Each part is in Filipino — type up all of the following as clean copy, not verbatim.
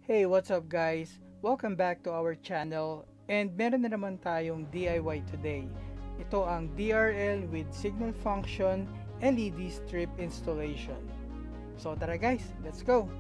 Hey, what's up guys? Welcome back to our channel and meron na naman tayong DIY today. Ito ang DRL with signal function LED strip installation. So tara guys, let's go!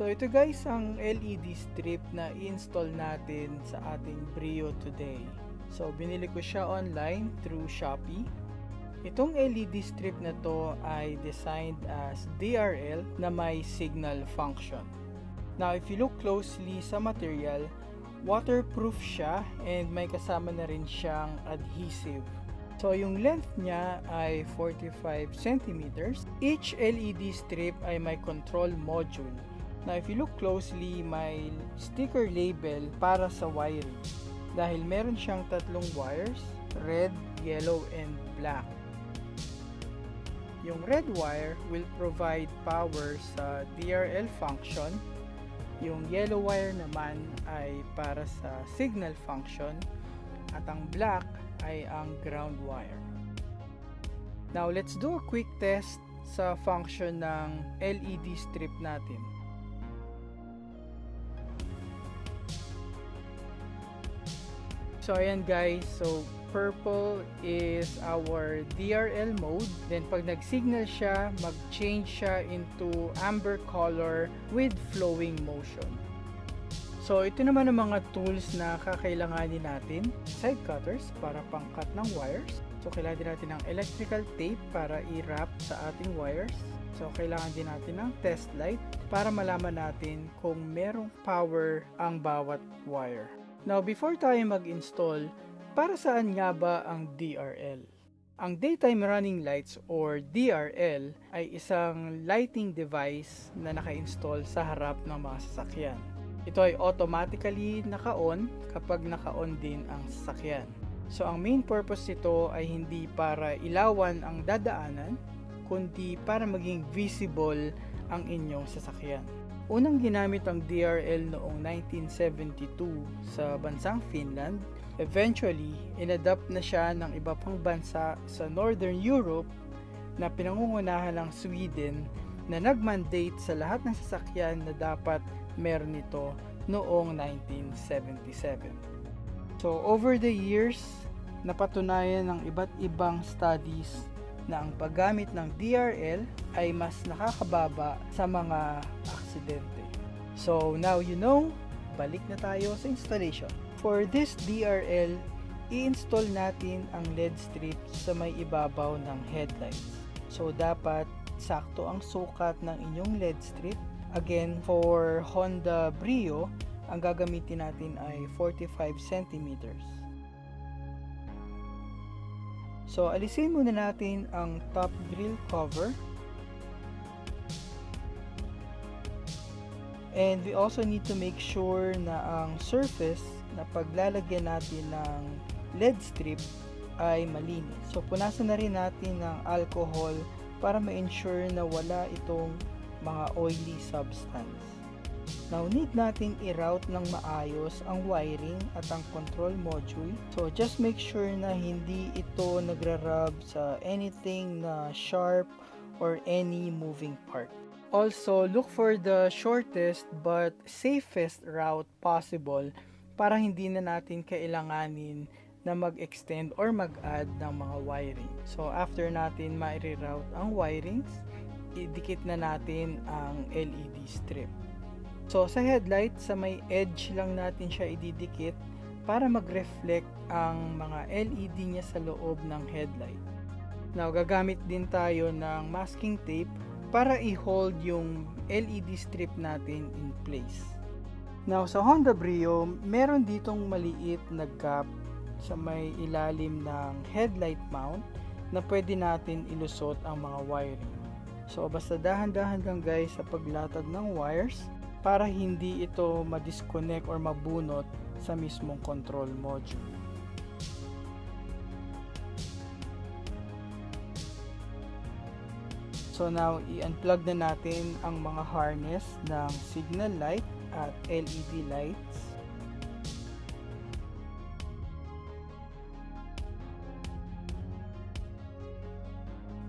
So ito guys ang LED strip na i-install natin sa ating Brio today. So binili ko siya online through Shopee. Itong LED strip na to ay designed as DRL na may signal function. Now if you look closely sa material, waterproof siya and may kasama na rin siyang adhesive. So yung length niya ay 45 centimeters. Each LED strip ay may control module. Now if you look closely, may sticker label para sa wiring. Dahil meron siyang tatlong wires, red, yellow, and black. Yung red wire will provide power sa DRL function. Yung yellow wire naman ay para sa signal function. At ang black ay ang ground wire. Now let's do a quick test sa function ng LED strip natin. So ayan guys, so purple is our DRL mode. Then pag nag-signal siya, mag-change siya into amber color with flowing motion. So ito naman ang mga tools na kakailanganin natin. Side cutters para pang-cut ng wires. So kailangan din natin ng electrical tape para i-wrap sa ating wires. So kailangan din natin ng test light para malaman natin kung merong power ang bawat wire. Now, before tayo mag-install, para saan nga ba ang DRL? Ang Daytime Running Lights or DRL ay isang lighting device na naka-install sa harap ng mga sasakyan. Ito ay automatically naka-on kapag naka-on din ang sasakyan. So, ang main purpose nito ay hindi para ilawan ang dadaanan, kundi para maging visible ang inyong sasakyan. Unang ginamit ang DRL noong 1972 sa bansang Finland. Eventually, inadapt na siya ng iba pang bansa sa Northern Europe na pinangungunahan ng Sweden na nag-mandate sa lahat ng sasakyan na dapat meron nito noong 1977. So, over the years, napatunayan ng iba't ibang studies na ang paggamit ng DRL ay mas nakakababa sa mga aksidente. So now you know, balik na tayo sa installation. For this DRL, i-install natin ang LED strip sa may ibabaw ng headlights. So dapat sakto ang sukat ng inyong LED strip. Again, for Honda Brio, ang gagamitin natin ay 45 centimeters. So, alisin muna natin ang top grill cover. And we also need to make sure na ang surface na paglalagyan natin ng LED strip ay malinis. So, punasan na rin natin ng alcohol para ma-ensure na wala itong mga oily substance. Now, need natin i-route ng maayos ang wiring at ang control module. So, just make sure na hindi ito nagra-rub sa anything na sharp or any moving part. Also, look for the shortest but safest route possible para hindi na natin kailanganin na mag-extend or mag-add ng mga wiring. So, after natin ma-reroute ang wirings, idikit na natin ang LED strip. So sa headlight, sa may edge lang natin siya ididikit para mag-reflect ang mga LED niya sa loob ng headlight. Now gagamit din tayo ng masking tape para i-hold yung LED strip natin in place. Now sa Honda Brio, meron ditong maliit na gap sa may ilalim ng headlight mount na pwede natin ilusot ang mga wiring. So basta dahan-dahan lang guys sa paglatag ng wires para hindi ito ma-disconnect or mabunot sa mismong control module. So now, i-unplug na natin ang mga harness ng signal light at LED lights.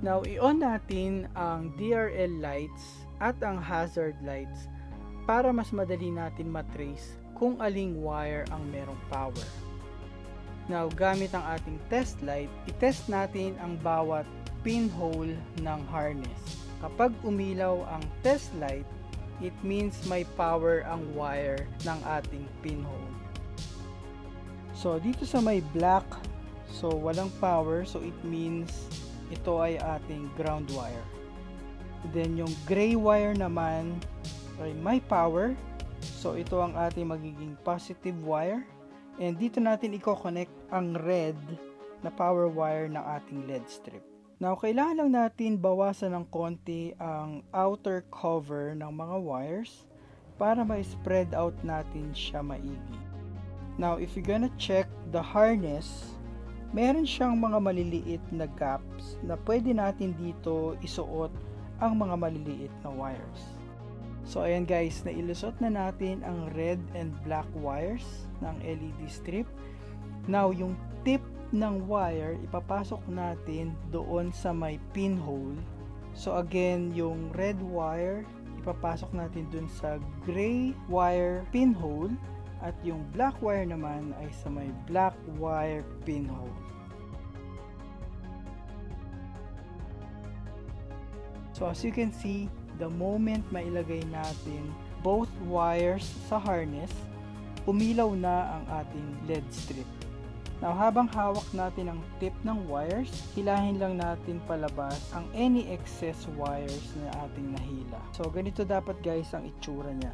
Now, i-on natin ang DRL lights at ang hazard lights para mas madali natin matrace kung aling wire ang merong power. Now, gamit ang ating test light, i-test natin ang bawat pinhole ng harness. Kapag umilaw ang test light, it means may power ang wire ng ating pinhole. So, dito sa may black, so walang power, so it means ito ay ating ground wire. Then, yung gray wire naman ay may power, so ito ang ating magiging positive wire. And dito natin i-connect ang red na power wire ng ating LED strip. Now, kailangan lang natin bawasan ng konti ang outer cover ng mga wires para ma-spread out natin siya maigi. Now, if you're gonna check the harness, meron siyang mga maliliit na gaps na pwede natin dito isuot ang mga maliliit na wires. So, ayan guys, nailusot na natin ang red and black wires ng LED strip. Now, yung tip ng wire, ipapasok natin doon sa may pinhole. So, again, yung red wire, ipapasok natin doon sa gray wire pinhole. At yung black wire naman ay sa may black wire pinhole. So, as you can see, the moment mailagay natin both wires sa harness, umilaw na ang ating LED strip. Now, habang hawak natin ang tip ng wires, hilahin lang natin palabas ang any excess wires na ating nahila. So, ganito dapat guys ang itsura niya.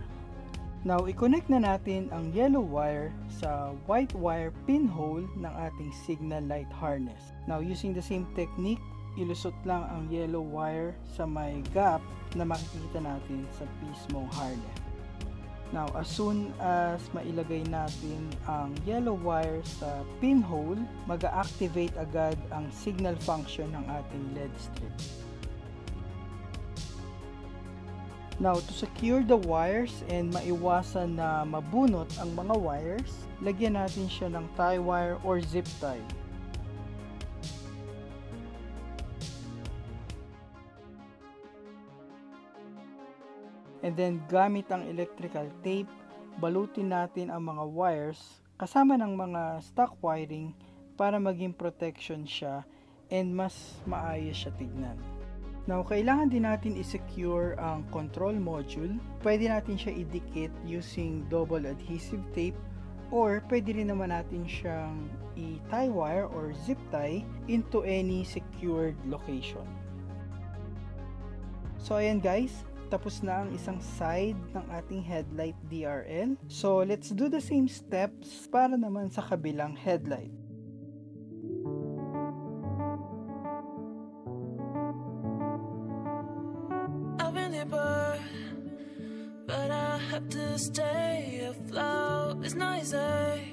Now, i-connect na natin ang yellow wire sa white wire pinhole ng ating signal light harness. Now, using the same technique, ilusot lang ang yellow wire sa may gap na makikita natin sa mismong harness. Now, as soon as mailagay natin ang yellow wire sa pinhole, mag-activate agad ang signal function ng ating LED strip. Now, to secure the wires and maiwasan na mabunot ang mga wires, lagyan natin siya ng tie wire or zip tie. And then, gamit ang electrical tape, balutin natin ang mga wires kasama ng mga stock wiring para maging protection siya and mas maayos siya tignan. Now, kailangan din natin i-secure ang control module. Pwede natin siya idikit using double adhesive tape or pwede rin naman natin siyang i-tie wire or zip tie into any secured location. So, ayan guys. Tapos na ang isang side ng ating headlight DRL. So, let's do the same steps para naman sa kabilang headlight. I've been there, but I have to stay afloat. It's not easy.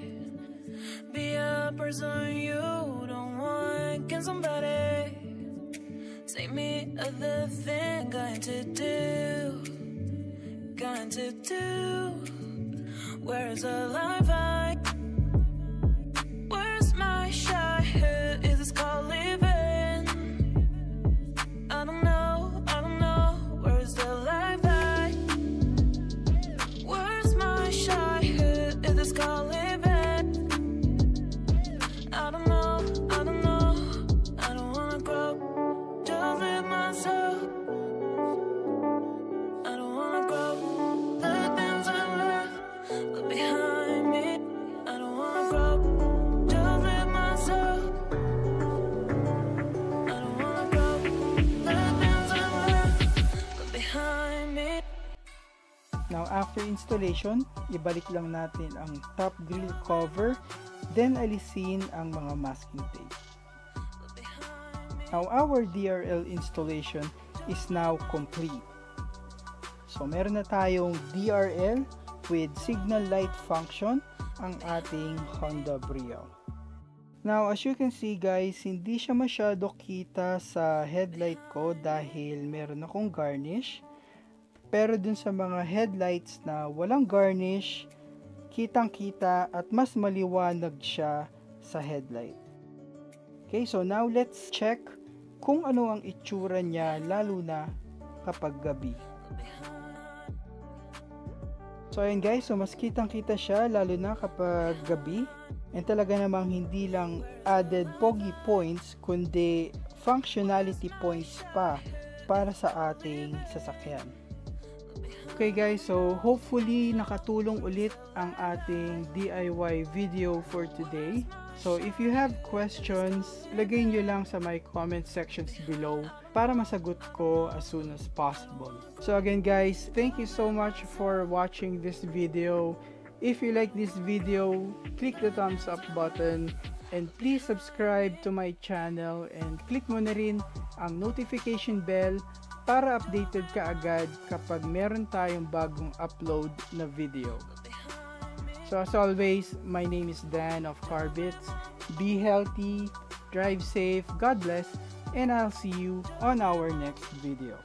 Be a person you don't want. Can somebody take me other thing? Going to do. Where's the life I? Where's my shot? Is this called living? I don't know. Where's the life I? Where's my shot? Is this called living? I don't know. I don't wanna grow. Just live myself. Now, after installation, ibalik lang natin ang top grill cover, then alisin ang mga masking tape. Now, our DRL installation is now complete. So, meron na tayong DRL with signal light function ang ating Honda Brio. Now, as you can see guys, hindi siya masyado kita sa headlight ko dahil meron akong garnish. Pero dun sa mga headlights na walang garnish, kitang-kita at mas maliwanag siya sa headlight. Okay, so now let's check kung ano ang itsura niya lalo na kapag gabi. So ayan guys, so mas kitang-kita siya lalo na kapag gabi. And talaga namang hindi lang added pogi points, kundi functionality points pa para sa ating sasakyan. Okay guys, so hopefully nakatulong ulit ang ating DIY video for today. So if you have questions, lagay nyo lang sa my comment sections below para masagot ko as soon as possible. So again guys, thank you so much for watching this video. If you like this video, click the thumbs up button and please subscribe to my channel and click mo na rin ang notification bell para updated ka agad kapag meron tayong bagong upload na video. So as always, my name is Dan of Carbits. Be healthy, drive safe, God bless, and I'll see you on our next video.